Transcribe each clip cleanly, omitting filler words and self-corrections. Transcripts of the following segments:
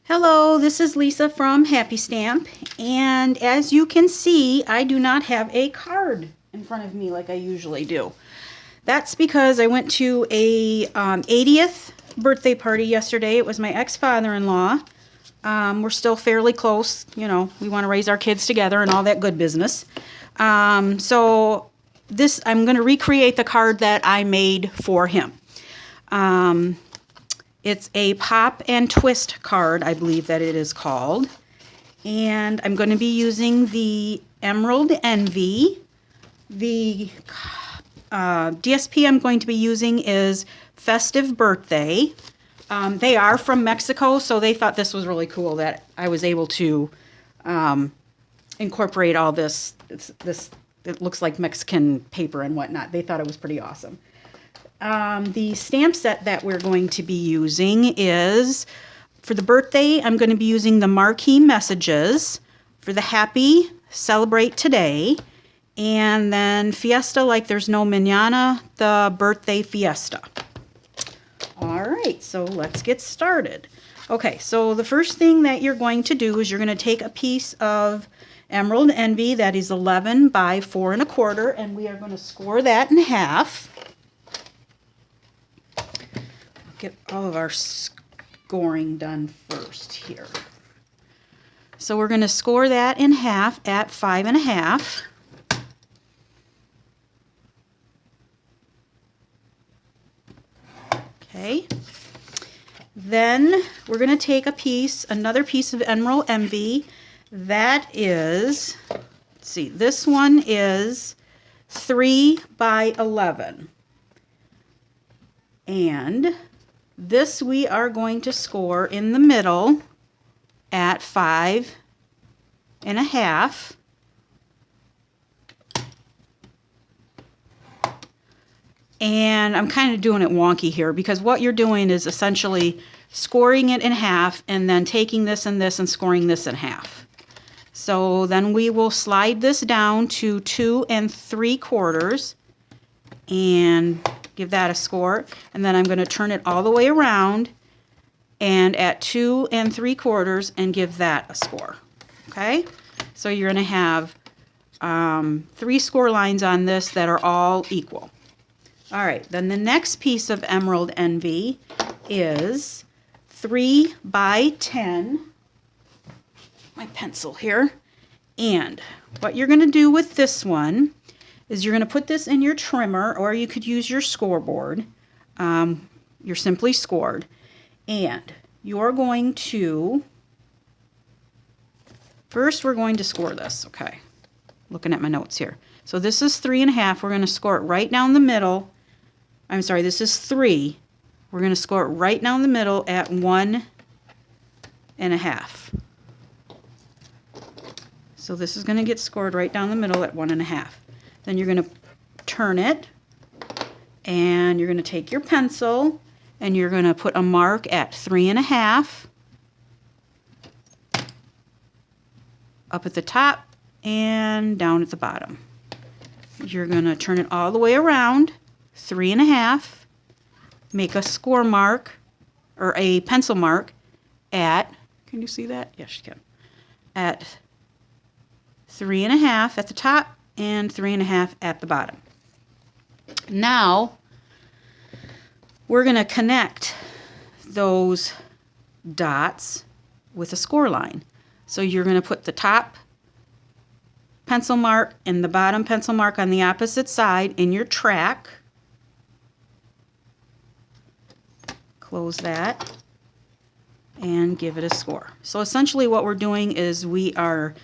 Hello, this is Lisa from Happy Stamp, and as you can see, I do not have a card in front of me like I usually do. That's because I went to a 80th birthday party yesterday. It was my ex-father-in-law. We're still fairly close, you know, we want to raise our kids together and all that good business. So I'm going to recreate the card that I made for him. It's a pop and twist card, I believe that it is called. And I'm going to be using the Emerald Envy. The DSP I'm going to be using is Festive Birthday. They are from Mexico, so they thought this was really cool that I was able to incorporate all this. It looks like Mexican paper and whatnot. They thought it was pretty awesome. The stamp set that we're going to be using is, for the birthday, I'm going to be using the Marquee Messages. For the Happy, Celebrate Today. And then Fiesta, like there's no mañana, the Birthday Fiesta. All right, so let's get started. Okay, so the first thing that you're going to do is you're going to take a piece of Emerald Envy that is 11 by 4 1/4, and we are going to score that in half. Get all of our scoring done first here. So we're going to score that in half at 5 1/2. Okay. Then we're going to take another piece of Emerald Envy. That is, let's see, this one is 3 by 11. And this we are going to score in the middle at 5 1/2. And I'm kind of doing it wonky here because what you're doing is essentially scoring it in half and then taking this and scoring this in half. So then we will slide this down to 2 3/4 and give that a score. And then I'm going to turn it all the way around and at 2 3/4 and give that a score. Okay? So you're going to have 3 score lines on this that are all equal. All right, then the next piece of Emerald Envy is 3 by 10. My pencil here. And what you're going to do with this one is you're going to put this in your trimmer, or you could use your scoreboard. You're simply scored. And you're going to, first we're going to score this, okay. Looking at my notes here. So this is 3 1/2. We're going to score it right down the middle. I'm sorry, this is 3. We're going to score it right down the middle at 1 1/2. So this is going to get scored right down the middle at 1 1/2. Then you're going to turn it, and you're going to take your pencil, and you're going to put a mark at 3 1/2, up at the top, and down at the bottom. You're going to turn it all the way around, 3 1/2, make a score mark, or a pencil mark, at, can you see that? Yes, you can. At 3 1/2 at the top, and 3 1/2 at the bottom. Now, we're going to connect those dots with a score line. So you're going to put the top pencil mark and the bottom pencil mark on the opposite side in your track. Close that and give it a score. So essentially what we're doing is we are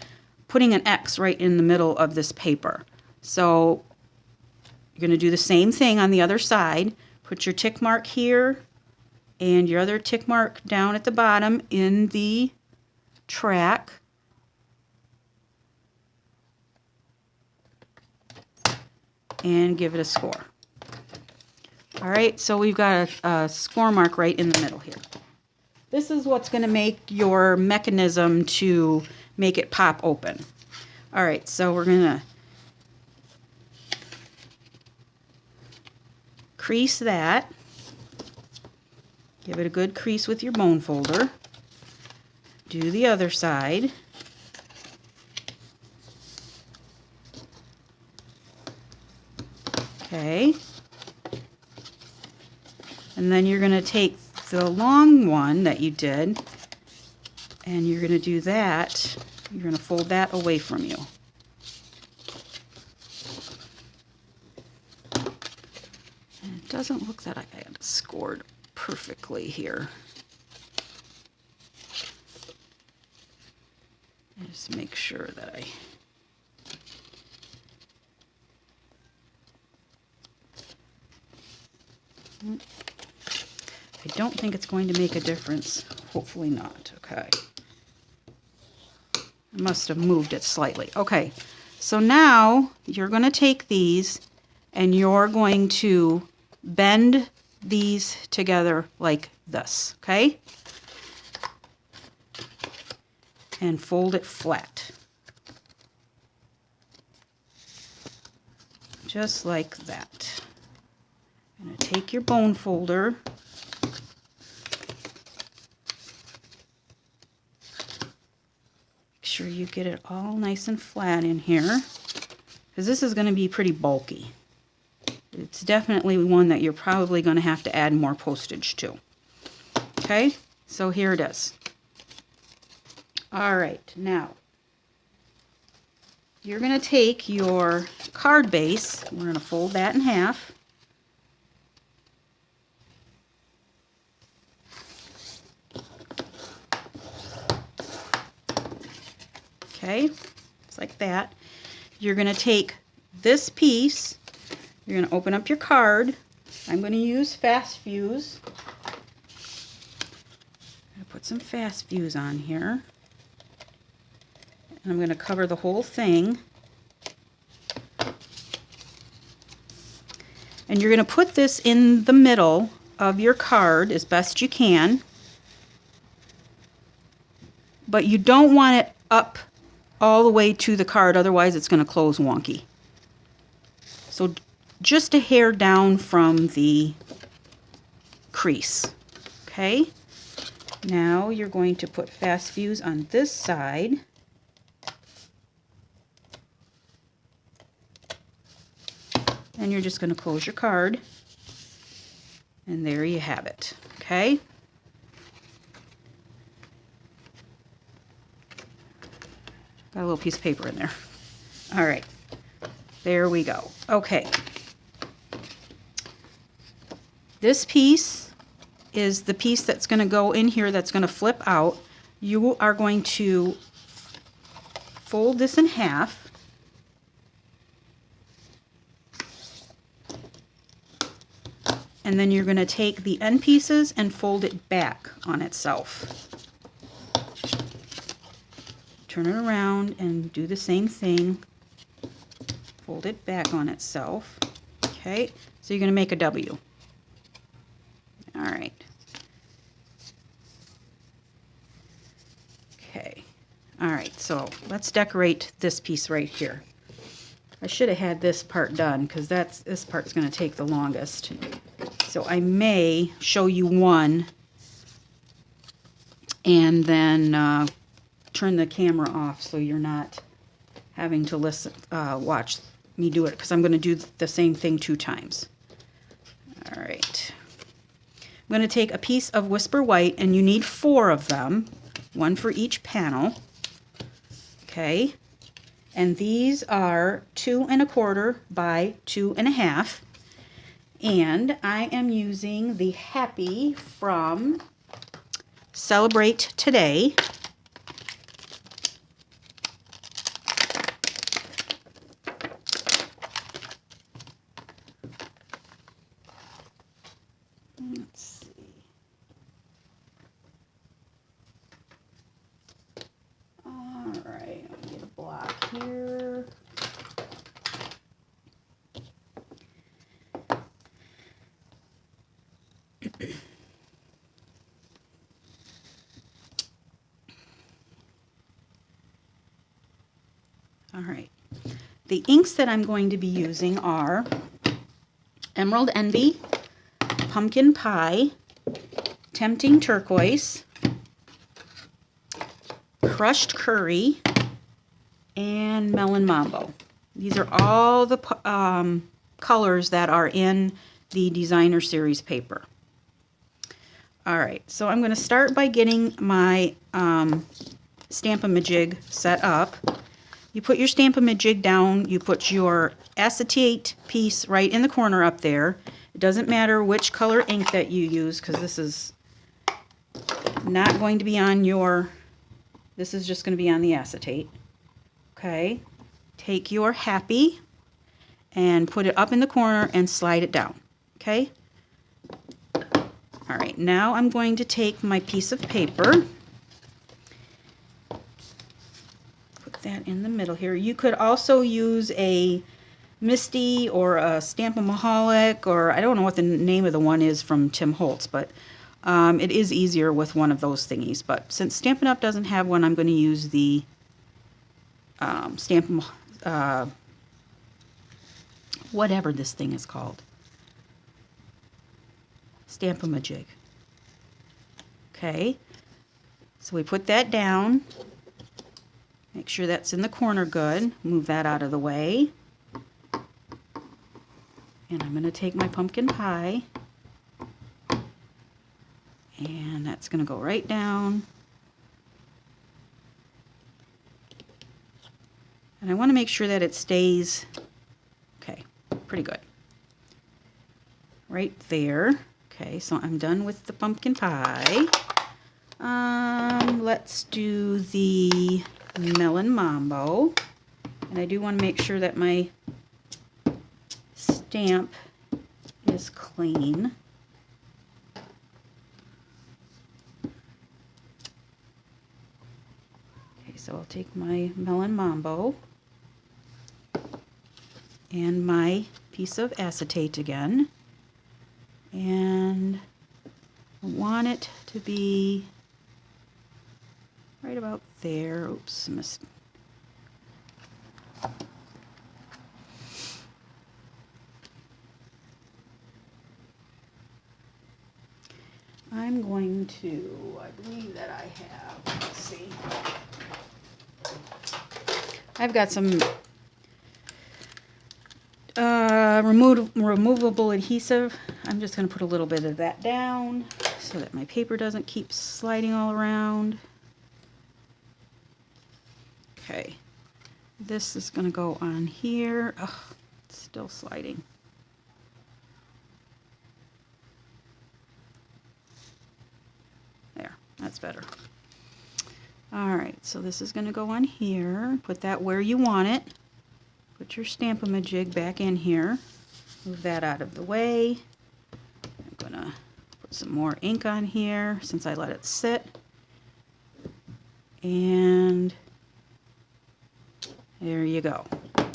putting an X right in the middle of this paper. So you're going to do the same thing on the other side. Put your tick mark here and your other tick mark down at the bottom in the track. And give it a score. All right, so we've got a score mark right in the middle here. This is what's going to make your mechanism to make it pop open. All right, so we're going to crease that. Give it a good crease with your bone folder. Do the other side. Okay. And then you're going to take the long one that you did, and you're going to do that. You're going to fold that away from you. And it doesn't look that I had it scored perfectly here. Just make sure that I don't think it's going to make a difference. Hopefully not. Okay. I must have moved it slightly. Okay. So now you're going to take these and you're going to bend these together like this. Okay? And fold it flat. Just like that. You're going to take your bone folder. Make sure you get it all nice and flat in here, because this is going to be pretty bulky. It's definitely one that you're probably going to have to add more postage to. Okay, so here it is. All right, now you're going to take your card base. We're going to fold that in half. Okay, just like that. You're going to take this piece, you're going to open up your card. I'm going to use Fast Fuse. I'm going to put some Fast Fuse on here. And I'm going to cover the whole thing. And you're going to put this in the middle of your card as best you can. But you don't want it up all the way to the card, otherwise it's going to close wonky. So just a hair down from the crease. Okay? Now you're going to put Fast Fuse on this side. And you're just going to close your card. And there you have it. Okay? Got a little piece of paper in there. All right. There we go. Okay. This piece is the piece that's going to go in here that's going to flip out. You are going to fold this in half. And then you're going to take the end pieces and fold it back on itself. Turn it around and do the same thing. Fold it back on itself. Okay, so you're going to make a W. All right. Okay. All right, so let's decorate this piece right here. I should have had this part done because this part's going to take the longest. So I may show you one and then turn the camera off so you're not having to watch me do it, because I'm going to do the same thing 2 times. All right. I'm going to take a piece of Whisper White, and you need 4 of them, 1 for each panel. Okay. And these are 2 1/4 by 2 1/2. And I am using the Happy from Celebrate Today. Let's see. All right, I'll get a block here. All right. The inks that I'm going to be using are Emerald Envy, Pumpkin Pie, Tempting Turquoise, crushed curry, and melon mambo. These are all the colors that are in the designer series paper. All right, so I'm going to start by getting my Stamp-A-Majig set up. You put your Stamp-A-Majig down, you put your acetate piece right in the corner up there. It doesn't matter which color ink that you use, because this is not going to be on your, this is just going to be on the acetate. Okay, take your Happy and put it up in the corner and slide it down. Okay. All right, now I'm going to take my piece of paper, put that in the middle here. You could also use a Misty or a Stamp-A-Maholic, or I don't know what the name of the one is from Tim Holtz, but it is easier with one of those thingies. But since Stampin' Up! Doesn't have one, I'm going to use the whatever this thing is called. Stamp-A-Majig. Okay, so we put that down. Make sure that's in the corner good. Move that out of the way. And I'm going to take my pumpkin pie, and that's going to go right down. And I want to make sure that it stays, okay, pretty good. Right there. Okay, so I'm done with the pumpkin pie. Let's do the melon mambo. And I do want to make sure that my stamp is clean. Okay, so I'll take my melon mambo and my piece of acetate again, and I want it to be right about there. Oops, missed. I'm going to, I believe that I have, let's see. I've got some removable adhesive. I'm just going to put a little bit of that down so that my paper doesn't keep sliding all around. Okay, this is going to go on here. Oh, it's still sliding. There, that's better. All right, so this is going to go on here. Put that where you want it. Put your Stamp-A-Majig back in here. Move that out of the way. I'm going to put some more ink on here since I let it sit. And there you go.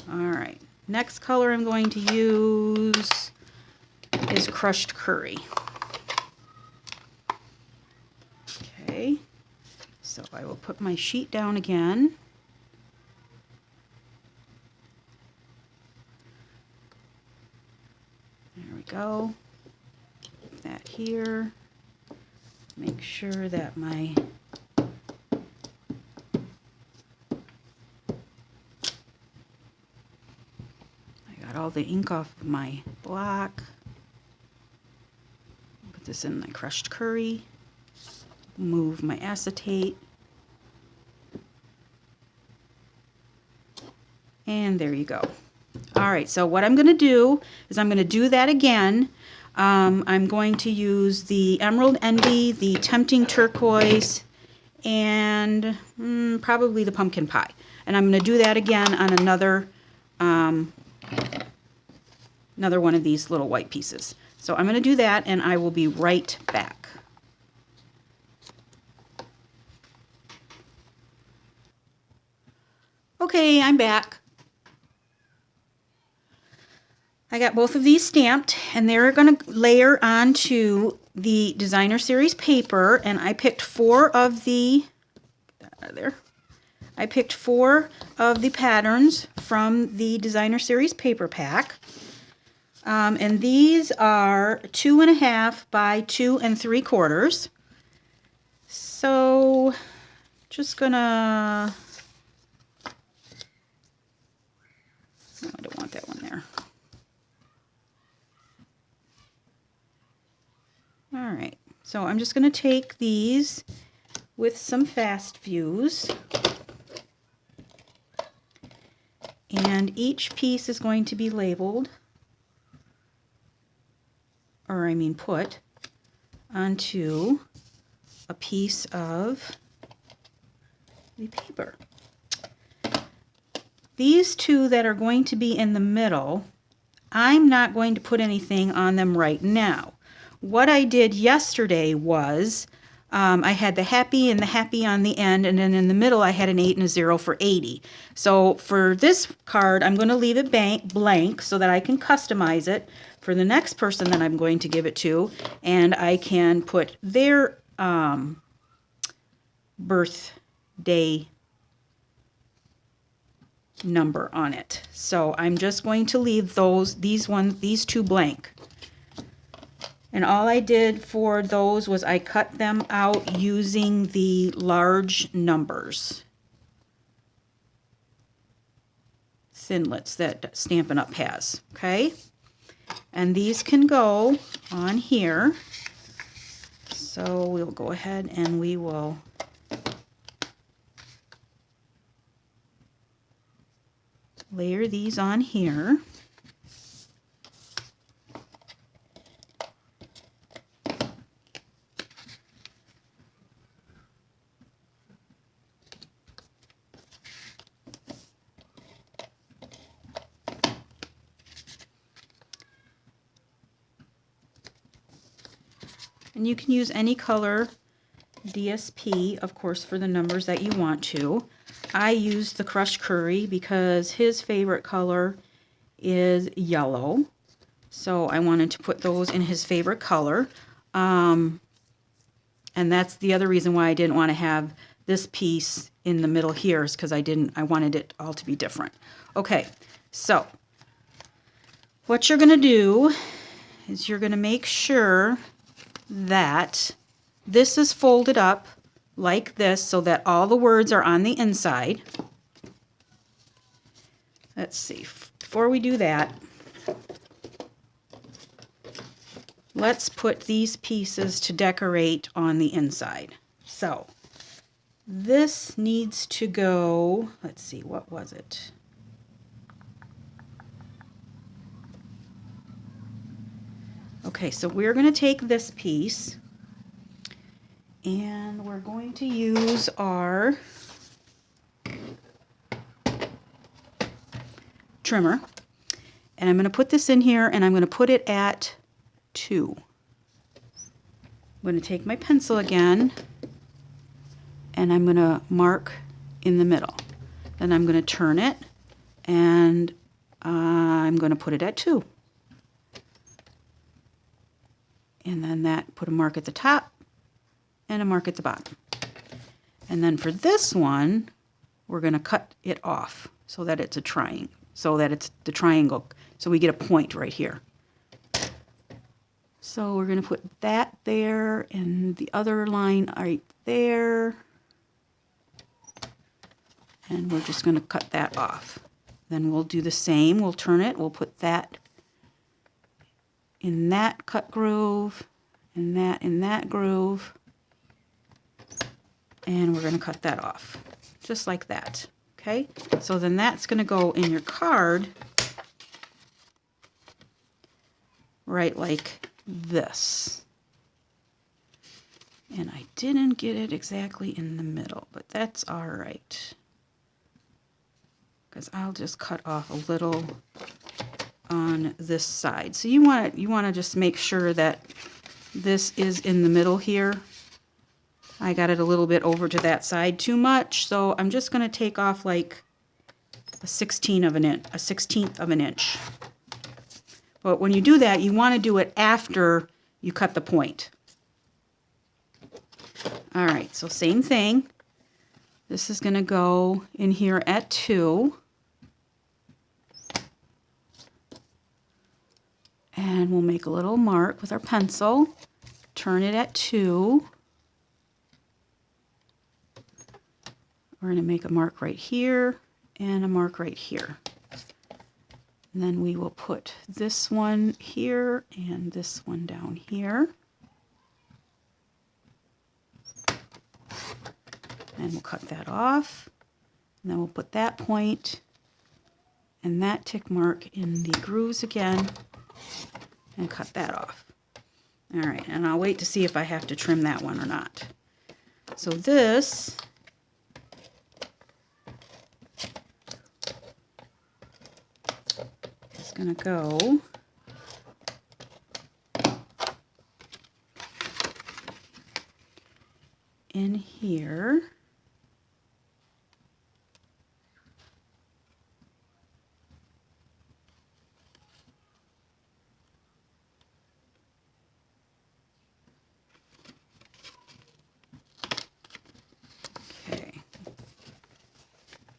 All right, next color I'm going to use is crushed curry. Okay, so I will put my sheet down again. There we go. Put that here. Make sure that my all the ink off of my block. Put this in my crushed curry. Move my acetate. And there you go. All right, so what I'm going to do is I'm going to do that again. I'm going to use the Emerald Envy, the Tempting Turquoise, and probably the Pumpkin Pie. And I'm going to do that again on another one of these little white pieces. So I'm going to do that, and I will be right back. Okay, I'm back. I got both of these stamped, and they're going to layer onto the Designer Series paper, and I picked four of the patterns from the Designer Series paper pack. And these are 2.5 by 2 3/4. So just gonna, no, I don't want that one there. All right, so I'm just gonna take these with some fast fuse, and each piece is going to be labeled, or I mean put onto a piece of the paper. These two that are going to be in the middle, I'm not going to put anything on them right now. What I did yesterday was I had the happy and the happy on the end, and then in the middle I had an 8 and a 0 for 80. So for this card, I'm going to leave it blank so that I can customize it for the next person that I'm going to give it to, and I can put their birthday number on it. So I'm just going to leave these two blank. And all I did for those was I cut them out using the large numbers, thinlits that Stampin' Up! Has, okay? And these can go on here. So we'll go ahead and we will layer these on here. And you can use any color DSP, of course, for the numbers that you want to. I used the crushed curry because his favorite color is yellow. So I wanted to put those in his favorite color. And that's the other reason why I didn't want to have this piece in the middle here, is because I wanted it all to be different. Okay, so what you're going to do is you're going to make sure that this is folded up like this so that all the words are on the inside. Let's see, before we do that, let's put these pieces to decorate on the inside. So this needs to go, let's see, what was it? Okay, so we're going to take this piece and we're going to use our trimmer, and I'm going to put this in here and I'm going to put it at 2. I'm going to take my pencil again and I'm going to mark in the middle. Then I'm going to turn it and I'm going to put it at 2. And then that, put a mark at the top and a mark at the bottom. And then for this one, we're going to cut it off so that it's a triangle, so that it's the triangle, so we get a point right here. So we're going to put that there and the other line right there. And we're just going to cut that off. Then we'll do the same. We'll turn it. We'll put that in that cut groove, and that in that groove, and we're going to cut that off, just like that, okay? So then that's going to go in your card right like this. And I didn't get it exactly in the middle, but that's all right, because I'll just cut off a little on this side. So you want to just make sure that this is in the middle here. I got it a little bit over to that side too much, so I'm just going to take off like a 16th of an inch. But when you do that, you want to do it after you cut the point. All right, so same thing. This is going to go in here at 2. And we'll make a little mark with our pencil, turn it at 2, We're going to make a mark right here and a mark right here. And then we will put this one here and this one down here. And we'll cut that off. And then we'll put that point and that tick mark in the grooves again and cut that off. All right, and I'll wait to see if I have to trim that one or not. So this is going to go in here.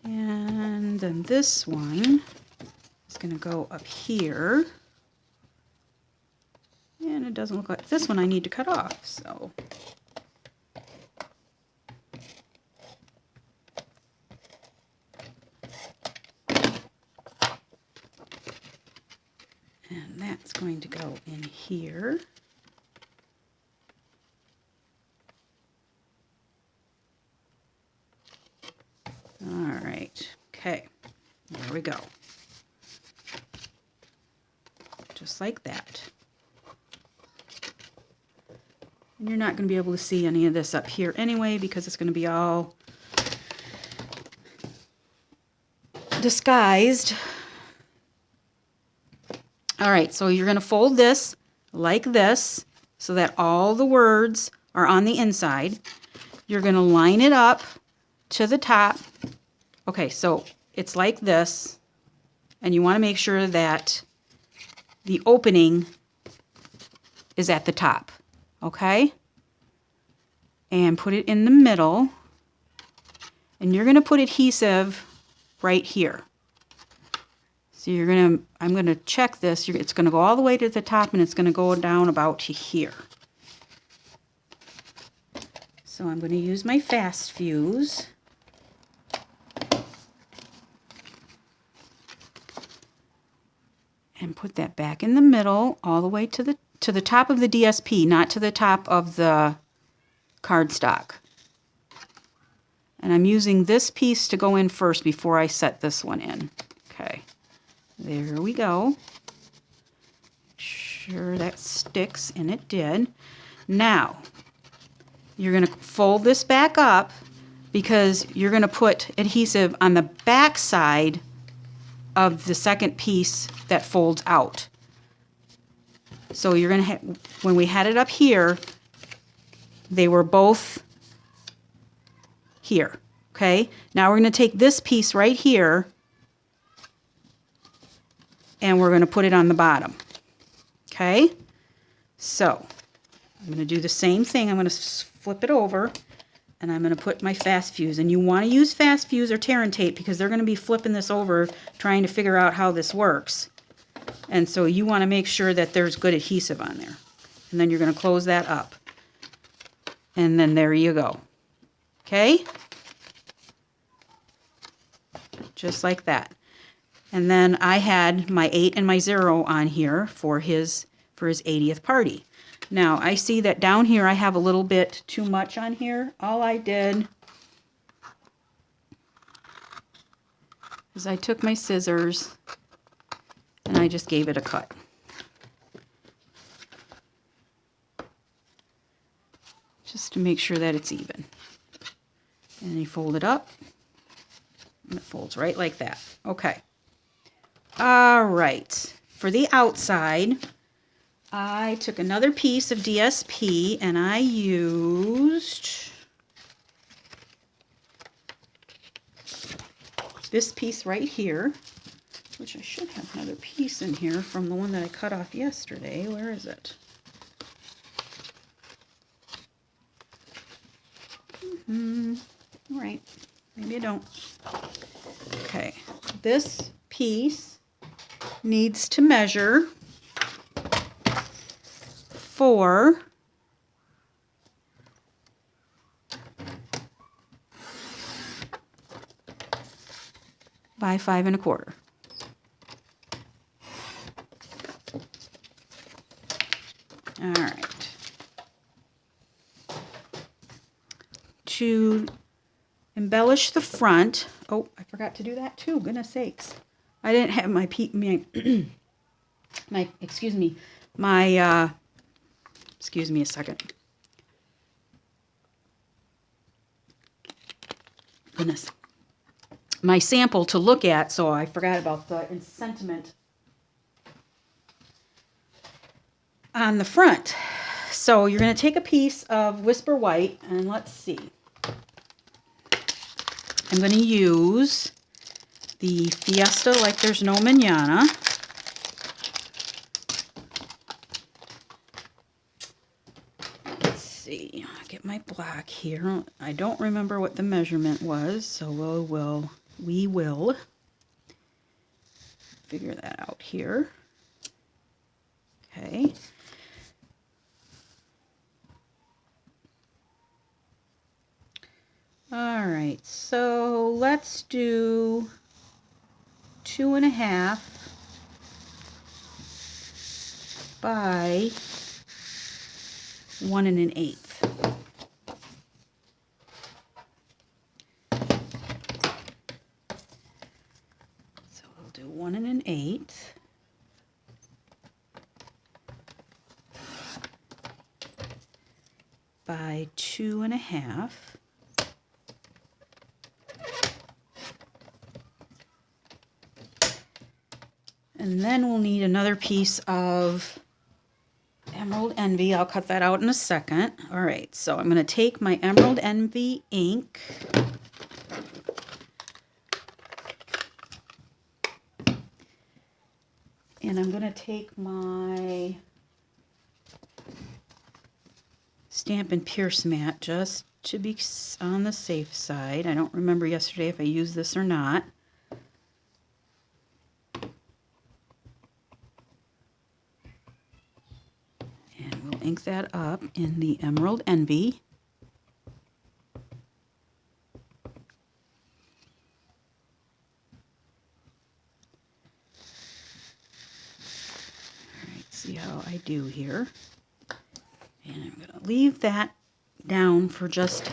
And then this one is going to go up here. And it doesn't look like this one I need to cut off, so. And that's going to go in here. All right, okay, there we go. Just like that. And you're not going to be able to see any of this up here anyway because it's going to be all disguised. All right, so you're going to fold this like this so that all the words are on the inside. You're going to line it up to the top. Okay, so it's like this, and you want to make sure that the opening is at the top, okay? And put it in the middle, and you're going to put adhesive right here. So I'm going to check this. It's going to go all the way to the top, and it's going to go down about to here. So I'm going to use my fast fuse. And put that back in the middle all the way to the top of the DSP, not to the top of the cardstock. And I'm using this piece to go in first before I set this one in. Okay, there we go. Make sure that sticks, and it did. Now, you're going to fold this back up because you're going to put adhesive on the back side of the second piece that folds out. So you're going to when we had it up here, they were both here. Okay? Now we're going to take this piece right here and we're going to put it on the bottom. Okay? So I'm going to do the same thing. I'm going to flip it over and I'm going to put my fast fuse. And you want to use fast fuse or tear and tape because they're going to be flipping this over trying to figure out how this works. And so you want to make sure that there's good adhesive on there. And then you're going to close that up. And then there you go. Okay? Just like that. And then I had my 8 and my 0 on here for his 80th party. Now, I see that down here I have a little bit too much on here. All I did is I took my scissors and I just gave it a cut. Just to make sure that it's even. And you fold it up and it folds right like that. Okay. All right. For the outside, I took another piece of DSP and I used this piece right here, which I should have another piece in here from the one that I cut off yesterday. Where is it? All right, maybe I don't. Okay, this piece needs to measure 4 . by 5 1/4. All right. To embellish the front, oh, I forgot to do that too, goodness sakes. I didn't have my, excuse me a second. Goodness. My sample to look at, so I forgot about the sentiment on the front. So you're going to take a piece of Whisper White, and let's see. I'm going to use the Fiesta like there's no mañana. Let's see. I'll get my black here. I don't remember what the measurement was, so we will figure that out here. Okay. All right, so let's do 2 1/2 by 1 1/8. So we'll do 1 1/8 by 2 1/2. And then we'll need another piece of Emerald Envy. I'll cut that out in a second. All right, so I'm going to take my Emerald Envy ink. And I'm going to take my Stampin' Pierce mat just to be on the safe side. I don't remember yesterday if I used this or not. Ink that up in the Emerald Envy. All right, see how I do here. And I'm going to leave that down for just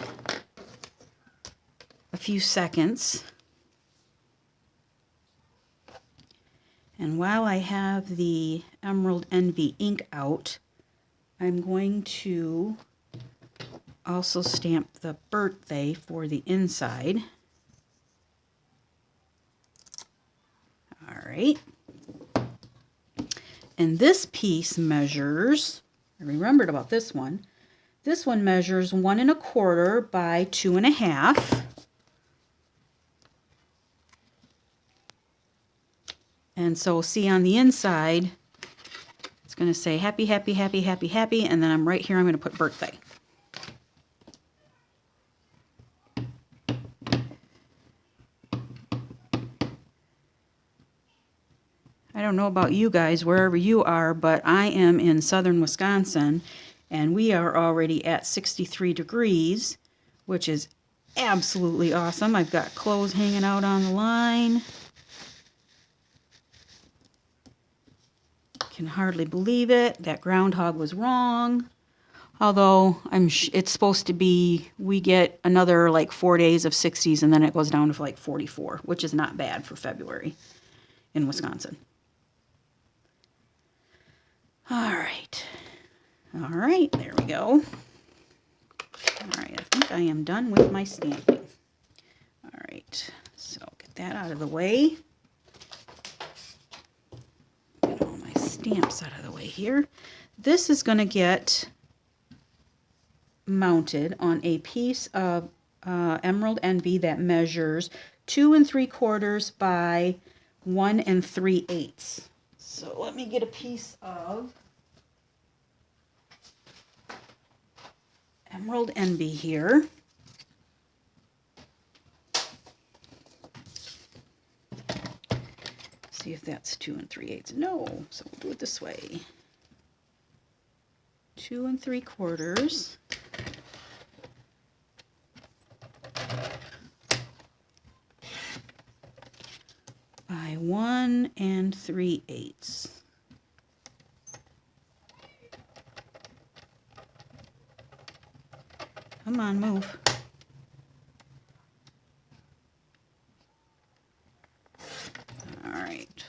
a few seconds. And while I have the Emerald Envy ink out, I'm going to also stamp the birthday for the inside. All right. And this piece measures, I remembered about this one. This one measures 1 1/4 by 2 1/2. And so see on the inside, it's going to say happy, happy, happy, happy, happy, and then I'm right here, I'm going to put birthday. I don't know about you guys, wherever you are, but I am in southern Wisconsin, and we are already at 63 degrees, which is absolutely awesome. I've got clothes hanging out on the line. Can hardly believe it. That groundhog was wrong. Although it's supposed to be, we get another like 4 days of 60s and then it goes down to like 44, which is not bad for February in Wisconsin. All right. All right, there we go. All right, I think I am done with my stamping. All right, so get that out of the way. Get all my stamps out of the way here. This is going to get mounted on a piece of Emerald Envy that measures 2 3/4 by 1 3/8. So let me get a piece of Emerald Envy here. See if that's 2 3/8. No, so we'll do it this way. 2 3/4. by 1 3/8. Come on, move. All right.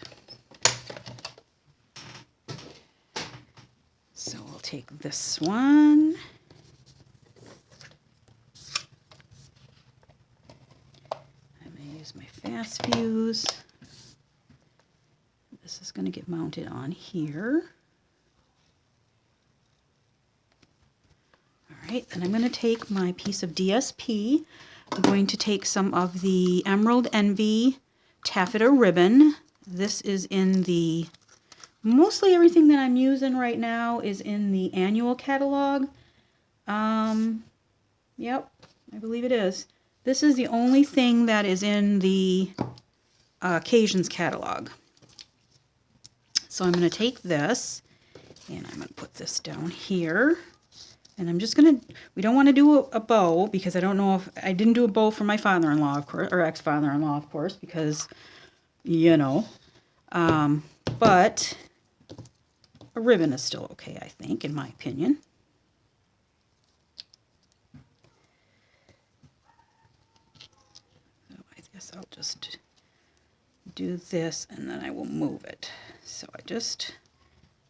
So we'll take this one. I'm going to use my fast fuse. This is going to get mounted on here. All right, then I'm going to take my piece of DSP. I'm going to take some of the Emerald Envy taffeta ribbon. This is in the, mostly everything that I'm using right now is in the annual catalog. Yep, I believe it is. This is the only thing that is in the Occasions catalog. So I'm going to take this, and I'm going to put this down here. And I'm just going to, we don't want to do a bow, because I don't know if, I didn't do a bow for my father-in-law, of course, or ex-father-in-law, of course, because, you know. But a ribbon is still okay, I think, in my opinion. So I guess I'll just do this, and then I will move it. So I just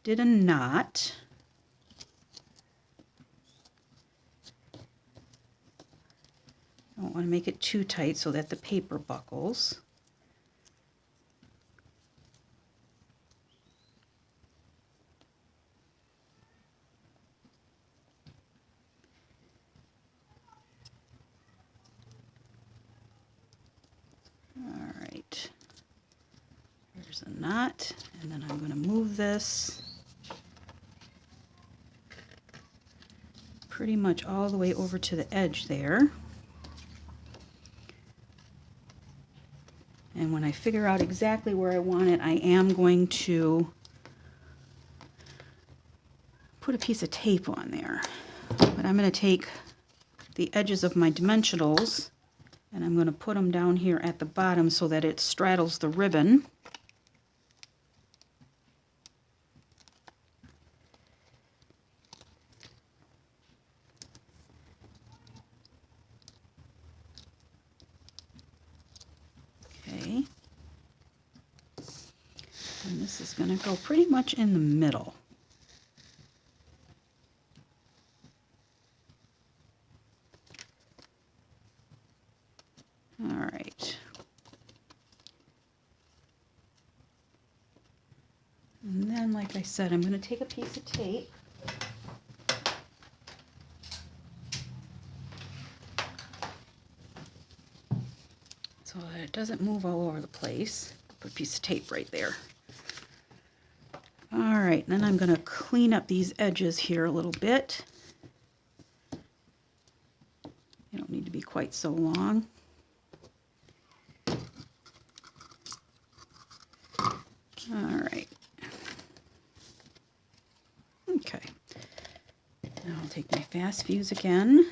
did a knot. I don't want to make it too tight so that the paper buckles. All right, here's a knot, and then I'm going to move this pretty much all the way over to the edge there. And when I figure out exactly where I want it, I am going to put a piece of tape on there. But I'm going to take the edges of my dimensionals, and I'm going to put them down here at the bottom so that it straddles the ribbon. Okay. And this is going to go pretty much in the middle. All right. And then, like I said, I'm going to take a piece of tape. So that it doesn't move all over the place. Put a piece of tape right there. All right, then I'm going to clean up these edges here a little bit. They don't need to be quite so long. All right. Okay. Now I'll take my fast fuse again.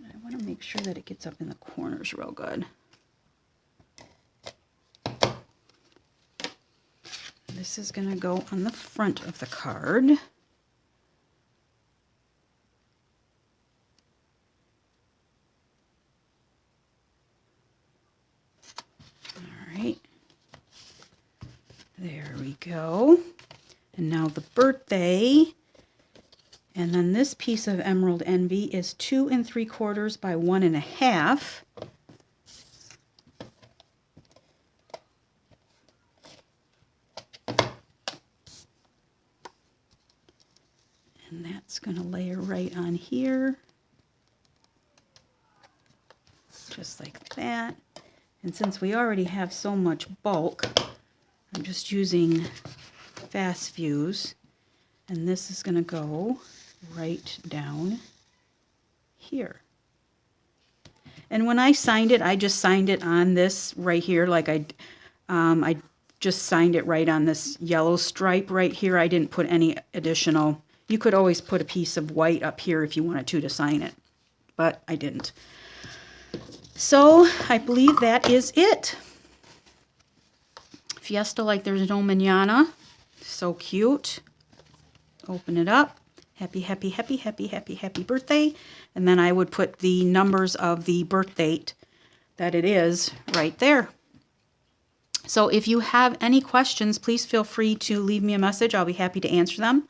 I want to make sure that it gets up in the corners real good. This is going to go on the front of the card. There we go. And now the birthday. And then this piece of Emerald Envy is 2 3/4 by 1 1/2. And that's going to layer right on here. Just like that. And since we already have so much bulk, I'm just using fast fuse, and this is going to go right down here. And when I signed it, I just signed it on this right here, like I just signed it right on this yellow stripe right here. I didn't put any additional. You could always put a piece of white up here if you wanted to sign it. but I didn't. So I believe that is it. Fiesta like there's no mañana. So cute. Open it up. Happy, happy, happy, happy, happy, happy birthday. And then I would put the numbers of the birth date that it is right there. So if you have any questions, please feel free to leave me a message. I'll be happy to answer them.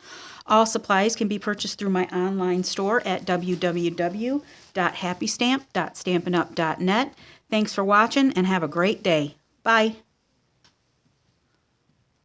All supplies can be purchased through my online store at www.happystamp.stampinup.net. Thanks for watching and have a great day. Bye.